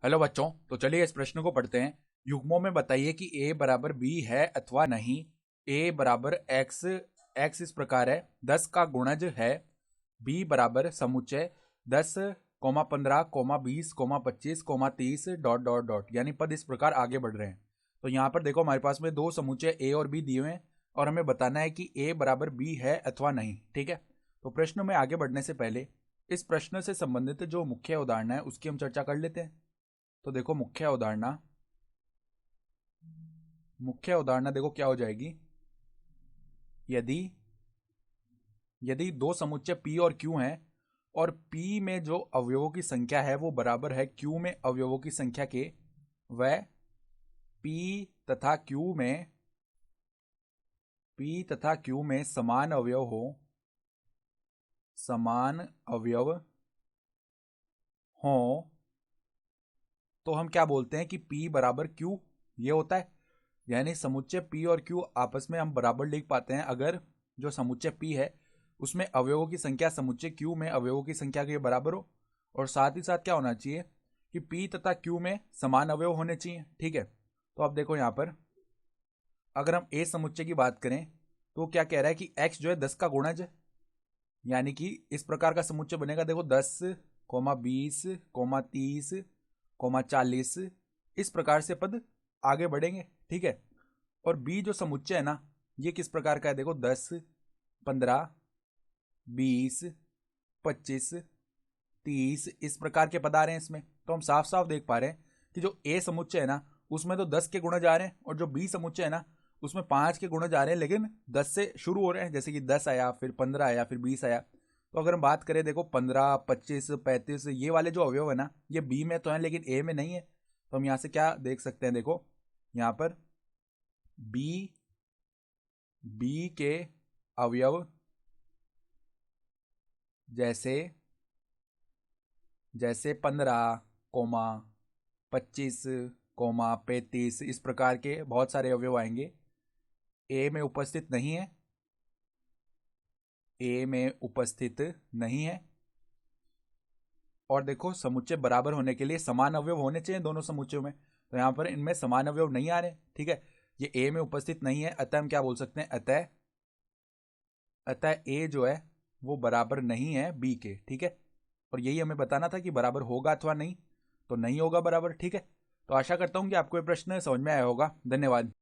Hello बच्चों, तो चलिए इस प्रश्न को पढ़ते हैं। युग्मों में बताइए कि a बराबर b है अथवा नहीं। a बराबर x, x इस प्रकार है 10 का गुणज है। b बराबर समुच्चय 10, 15, 20, 25, 30 डॉट डॉट डॉट, यानी पद इस प्रकार आगे बढ़ रहे हैं। तो यहाँ पर देखो हमारे पास में दो समुच्चय a और b दिए हुए हैं और हमें बताना है कि a बराबर b है अथवा नहीं। ठीक है, तो प्रश्न में आगे बढ़ने से पहले इस प्रश्न से संबंधित जो मुख्य उदाहरण है उसकी हम चर्चा कर लेते हैं। तो देखो मुख्य उदाहरण देखो क्या हो जाएगी। यदि यदि दो समुच्चय P और Q हैं और P में जो अवयवों की संख्या है वो बराबर है Q में अवयवों की संख्या के, वह P तथा Q में समान अवयव हों, तो हम क्या बोलते हैं कि P बराबर Q ये होता है। यानी समुच्चय P और Q आपस में हम बराबर लिख पाते हैं अगर जो समुच्चय P है उसमें अवयवों की संख्या समुच्चय Q में अवयवों की संख्या के बराबर हो, और साथ ही साथ क्या होना चाहिए कि P तथा Q में समान अवयव होने चाहिए। ठीक है, तो अब देखो यहाँ पर अगर हम A समुच्चय की बात करें तो क्या कह रहा है कि x जो है 10 का गुणज है, यानी कि इस प्रकार का समुच्चय बनेगा। देखो 10, 20, 30, 40 इस प्रकार से पद आगे बढ़ेंगे। ठीक है, और बी जो समुच्चय है ना ये किस प्रकार का है, देखो 10, 15, 20, 25, 30 इस प्रकार के पद आ रहे हैं इसमें। तो हम साफ साफ देख पा रहे हैं कि जो ए समुच्चय है ना उसमें तो 10 के गुणज आ रहे हैं, और जो बी समुच्चय है ना उसमें 5 के गुणज आ रहे हैं, लेकिन 10 से शुरू हो रहे हैं, जैसे कि 10 आया, फिर 15 आया, फिर 20 आया। तो अगर हम बात करें देखो 15, 25, 35 ये वाले जो अवयव है ना ये बी में तो है लेकिन ए में नहीं है। तो हम यहाँ से क्या देख सकते हैं, देखो यहाँ पर बी बी के अवयव जैसे जैसे 15, 25, 35 इस प्रकार के बहुत सारे अवयव आएंगे, ए में उपस्थित नहीं है, ए में उपस्थित नहीं है। और देखो समुच्चय बराबर होने के लिए समान अवयव होने चाहिए दोनों समुच्चयों में, तो यहाँ पर इनमें समान अवयव नहीं आ रहे। ठीक है, ये ए में उपस्थित नहीं है, अतः हम क्या बोल सकते हैं, अतः अतः ए जो है वो बराबर नहीं है बी के। ठीक है, और यही हमें बताना था कि बराबर होगा अथवा नहीं, तो नहीं होगा बराबर। ठीक है, तो आशा करता हूं कि आपको ये प्रश्न समझ में आया होगा। धन्यवाद।